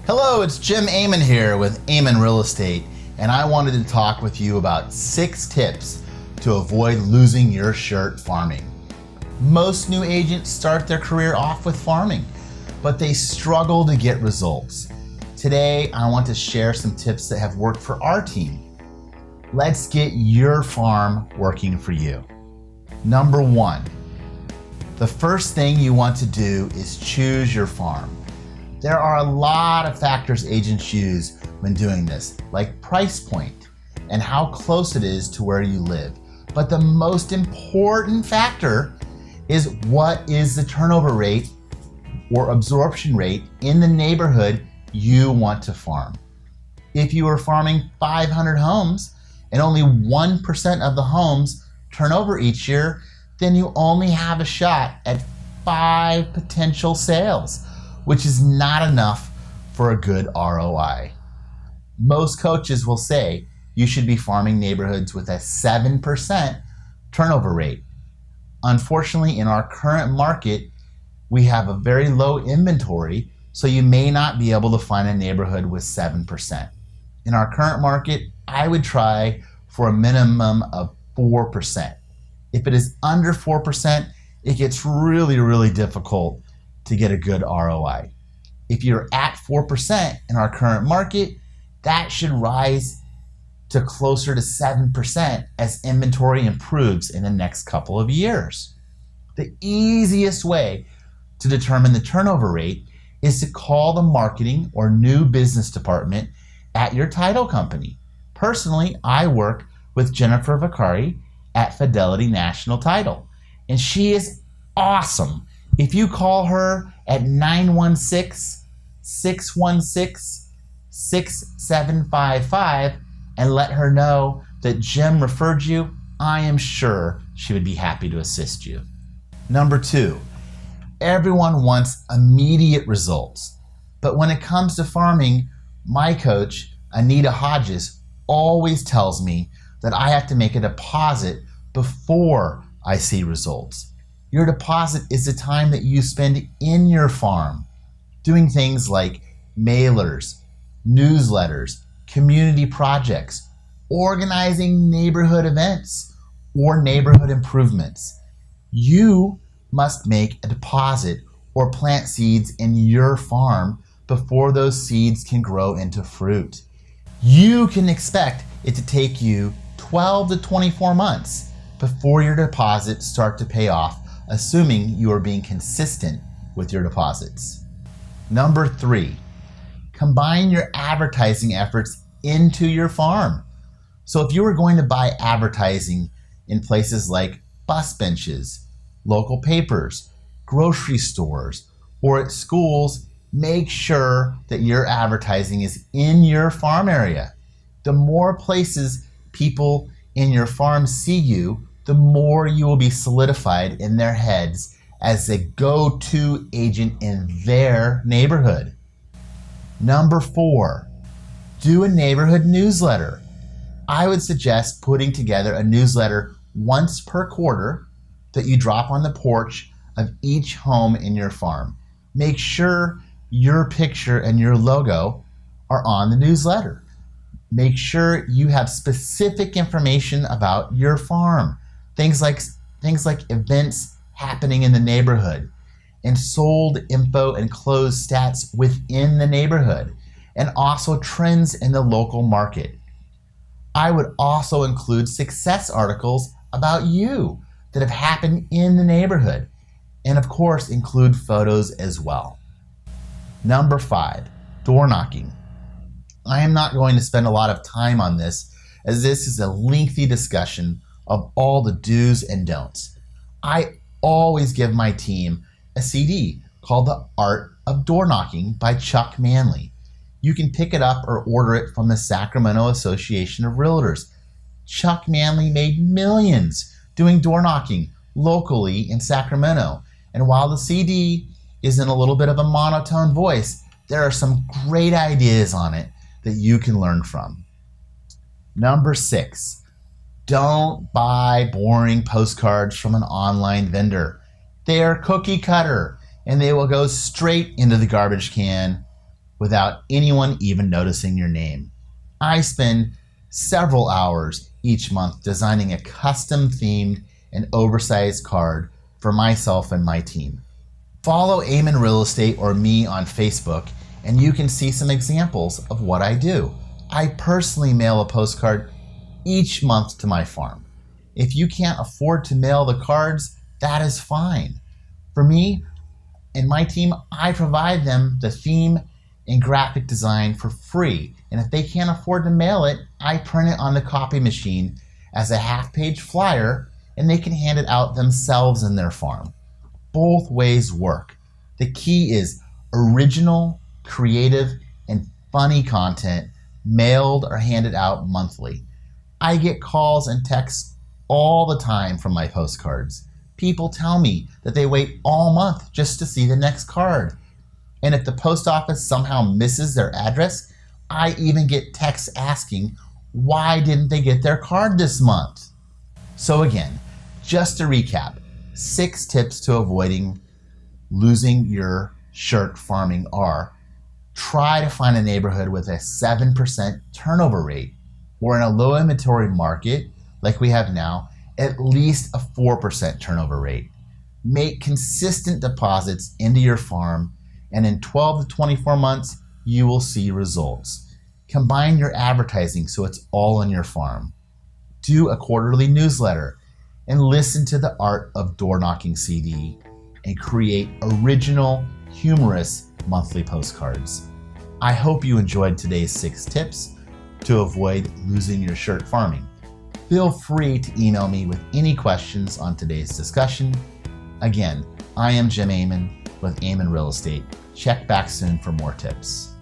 Hello, it's Jim Amon here with Amon Real Estate, and I wanted to talk with you about 6 tips to avoid losing your shirt farming. Most new agents start their career off with farming, but they struggle to get results. Today, I want to share some tips that have worked for our team. Let's get your farm working for you. Number 1, the first thing you want to do is choose your farm. There are a lot of factors agents use when doing this, like price point and how close it is to where you live. But the most important factor is what is the turnover rate or absorption rate in the neighborhood you want to farm. If you are farming 500 homes and only 1% of the homes turn over each year, then you only have a shot at 5 potential sales, which is not enough for a good ROI. Most coaches will say you should be farming neighborhoods with a 7% turnover rate. Unfortunately, in our current market, we have a very low inventory, so you may not be able to find a neighborhood with 7%. In our current market, I would try for a minimum of 4%. If it is under 4%, it gets really difficult to get a good ROI. If you're at 4% in our current market, that should rise to closer to 7% as inventory improves in the next couple of years. The easiest way to determine the turnover rate is to call the marketing or new business department at your title company. Personally, I work with Jennifer Vicari at Fidelity National Title, and she is awesome. If you call her at 916-616-6755 and let her know that Jim referred you, I am sure she would be happy to assist you. Number 2, everyone wants immediate results. But when it comes to farming, my coach, Anita Hodges, always tells me that I have to make a deposit before I see results. Your deposit is the time that you spend in your farm doing things like mailers, newsletters, community projects, organizing neighborhood events, or neighborhood improvements. You must make a deposit or plant seeds in your farm before those seeds can grow into fruit. You can expect it to take you 12 to 24 months before your deposits start to pay off, assuming you are being consistent with your deposits. Number 3, combine your advertising efforts into your farm. So if you were going to buy advertising in places like bus benches, local papers, grocery stores, or at schools, make sure that your advertising is in your farm area. The more places people in your farm see you, the more you will be solidified in their heads as the go-to agent in their neighborhood. Number 4, do a neighborhood newsletter. I would suggest putting together a newsletter once per quarter that you drop on the porch of each home in your farm. Make sure your picture and your logo are on the newsletter. Make sure you have specific information about your farm. Things like events happening in the neighborhood and sold info and closed stats within the neighborhood, and also trends in the local market. I would also include success articles about you that have happened in the neighborhood, and of course include photos as well. Number 5, door knocking. I am not going to spend a lot of time on this, as this is a lengthy discussion of all the do's and don'ts. I always give my team a CD called The Art of Door Knocking by Chuck Manley. You can pick it up or order it from the Sacramento Association of Realtors. Chuck Manley made millions doing door knocking locally in Sacramento. And while the CD is in a little bit of a monotone voice, there are some great ideas on it that you can learn from. Number 6, don't buy boring postcards from an online vendor. They are cookie cutter and they will go straight into the garbage can without anyone even noticing your name. I spend several hours each month designing a custom themed and oversized card for myself and my team. Follow Amen Real Estate or me on Facebook and you can see some examples of what I do. I personally mail a postcard each month to my farm. If you can't afford to mail the cards, that is fine. For me and my team, I provide them the theme and graphic design for free. And if they can't afford to mail it, I print it on the copy machine as a half-page flyer and they can hand it out themselves in their farm. Both ways work. The key is original, creative, and funny content mailed or handed out monthly. I get calls and texts all the time from my postcards. People tell me that they wait all month just to see the next card. And if the post office somehow misses their address, I even get texts asking, why didn't they get their card this month? So again, just to recap, 6 tips to avoiding losing your shirt farming are: try to find a neighborhood with a 7% turnover rate, or in a low inventory market like we have now, at least a 4% turnover rate. Make consistent deposits into your farm, and in 12 to 24 months, you will see results. Combine your advertising so it's all on your farm. Do a quarterly newsletter and listen to the Art of Door Knocking CD and create original, humorous monthly postcards. I hope you enjoyed today's 6 tips to avoid losing your shirt farming. Feel free to email me with any questions on today's discussion. Again, I am Jim Amen with Amen Real Estate. Check back soon for more tips.